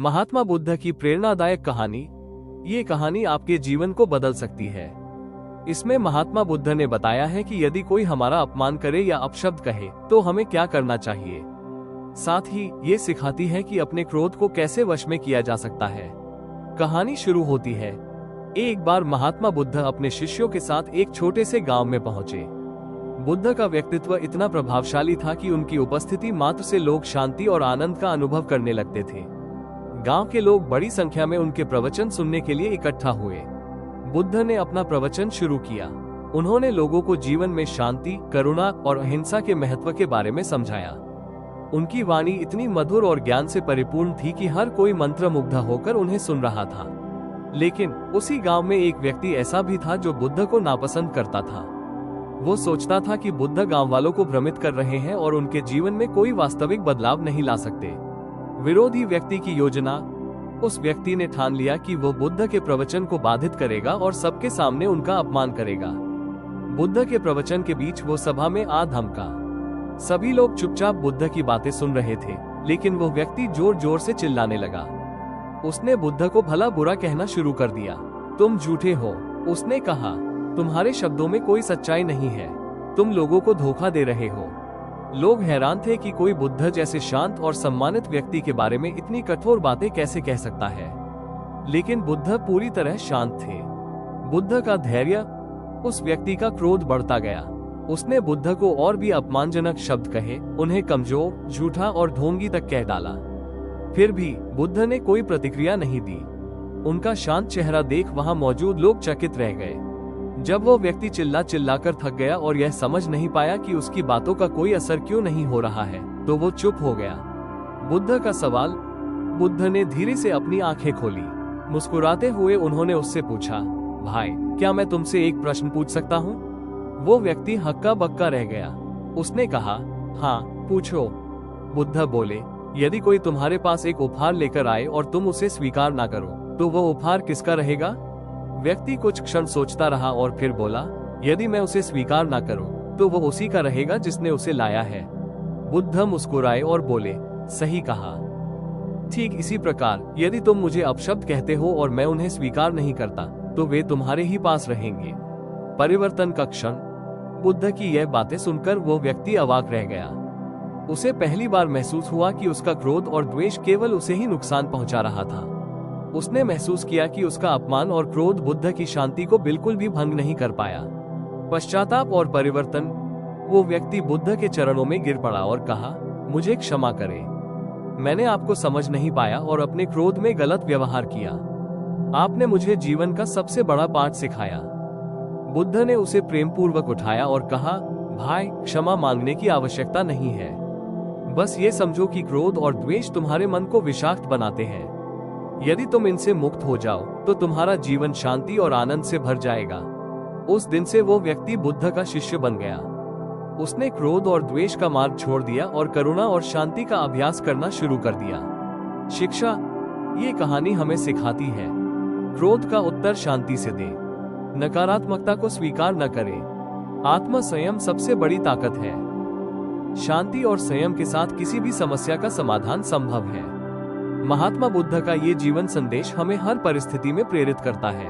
महात्मा बुद्ध की प्रेरणादायक कहानी। ये कहानी आपके जीवन को बदल सकती है। इसमें महात्मा बुद्ध ने बताया है कि यदि कोई हमारा अपमान करे या अपशब्द कहे तो हमें क्या करना चाहिए। साथ ही ये सिखाती है कि अपने क्रोध को कैसे वश में किया जा सकता है। कहानी शुरू होती है। एक बार महात्मा बुद्ध अपने शिष्यों के साथ एक छोटे से गांव में पहुंचे। बुद्ध का व्यक्तित्व इतना प्रभावशाली था कि उनकी उपस्थिति मात्र से लोग शांति और आनंद का अनुभव करने लगते थे। गांव के लोग बड़ी संख्या में उनके प्रवचन सुनने के लिए इकट्ठा हुए। बुद्ध ने अपना प्रवचन शुरू किया। उन्होंने लोगों को जीवन में शांति, करुणा और अहिंसा के महत्व के बारे में समझाया। उनकी वाणी इतनी मधुर और ज्ञान से परिपूर्ण थी कि हर कोई मंत्रमुग्ध होकर उन्हें सुन रहा था। लेकिन उसी गांव में एक व्यक्ति ऐसा भी था जो बुद्ध को नापसंद करता था। वो सोचता था कि बुद्ध गांव वालों को भ्रमित कर रहे हैं और उनके जीवन में कोई वास्तविक बदलाव नहीं ला सकते। विरोधी व्यक्ति की योजना। उस व्यक्ति ने ठान लिया कि वो बुद्ध के प्रवचन को बाधित करेगा और सबके सामने उनका अपमान करेगा। बुद्ध के प्रवचन के बीच वो सभा में आ धमका। सभी लोग चुपचाप बुद्ध की बातें सुन रहे थे, लेकिन वो व्यक्ति जोर जोर से चिल्लाने लगा। उसने बुद्ध को भला बुरा कहना शुरू कर दिया। तुम झूठे हो, उसने कहा। तुम्हारे शब्दों में कोई सच्चाई नहीं है। तुम लोगों को धोखा दे रहे हो। लोग हैरान थे कि कोई बुद्ध जैसे शांत और सम्मानित व्यक्ति के बारे में इतनी कठोर बातें कैसे कह सकता है। लेकिन बुद्ध पूरी तरह शांत थे। बुद्ध का धैर्य। उस व्यक्ति का क्रोध बढ़ता गया। उसने बुद्ध को और भी अपमानजनक शब्द कहे, उन्हें कमजोर, झूठा और ढोंगी तक कह डाला। फिर भी बुद्ध ने कोई प्रतिक्रिया नहीं दी। उनका शांत चेहरा देख वहां मौजूद लोग चकित रह गए। जब वो व्यक्ति चिल्लाकर थक गया और यह समझ नहीं पाया कि उसकी बातों का कोई असर क्यों नहीं हो रहा है, तो वो चुप हो गया। बुद्ध का सवाल। बुद्ध ने धीरे से अपनी आंखें खोली। मुस्कुराते हुए उन्होंने उससे पूछा, भाई, क्या मैं तुमसे एक प्रश्न पूछ सकता हूँ? वो व्यक्ति हक्का बक्का रह गया। उसने कहा, हाँ, पूछो। बुद्ध बोले, यदि कोई तुम्हारे पास एक उपहार लेकर आए और तुम उसे स्वीकार ना करो, तो वो उपहार किसका रहेगा? व्यक्ति कुछ क्षण सोचता रहा और फिर बोला, यदि मैं उसे स्वीकार ना करूं, तो वो उसी का रहेगा जिसने उसे लाया है। बुद्ध मुस्कुराए और बोले, सही कहा। ठीक इसी प्रकार यदि तुम मुझे अपशब्द कहते हो और मैं उन्हें स्वीकार नहीं करता, तो वे तुम्हारे ही पास रहेंगे। परिवर्तन का क्षण। बुद्ध की यह बातें सुनकर वो व्यक्ति अवाक रह गया। उसे पहली बार महसूस हुआ कि उसका क्रोध और द्वेष केवल उसे ही नुकसान पहुंचा रहा था। उसने महसूस किया कि उसका अपमान और क्रोध बुद्ध की शांति को बिल्कुल भी भंग नहीं कर पाया। पश्चाताप और परिवर्तन। वो व्यक्ति बुद्ध के चरणों में गिर पड़ा और कहा, मुझे क्षमा करें। मैंने आपको समझ नहीं पाया और अपने क्रोध में गलत व्यवहार किया। आपने मुझे जीवन का सबसे बड़ा पाठ सिखाया। बुद्ध ने उसे प्रेमपूर्वक उठाया और कहा, भाई, क्षमा मांगने की आवश्यकता नहीं है। बस ये समझो कि क्रोध और द्वेष तुम्हारे मन को विषाक्त बनाते हैं। यदि तुम इनसे मुक्त हो जाओ तो तुम्हारा जीवन शांति और आनंद से भर जाएगा। उस दिन से वो व्यक्ति बुद्ध का शिष्य बन गया। उसने क्रोध और द्वेष का मार्ग छोड़ दिया और करुणा और शांति का अभ्यास करना शुरू कर दिया। शिक्षा। ये कहानी हमें सिखाती है, क्रोध का उत्तर शांति से दे। नकारात्मकता को स्वीकार न करें। आत्म संयम सबसे बड़ी ताकत है। शांति और संयम के साथ किसी भी समस्या का समाधान संभव है। महात्मा बुद्ध का ये जीवन संदेश हमें हर परिस्थिति में प्रेरित करता है।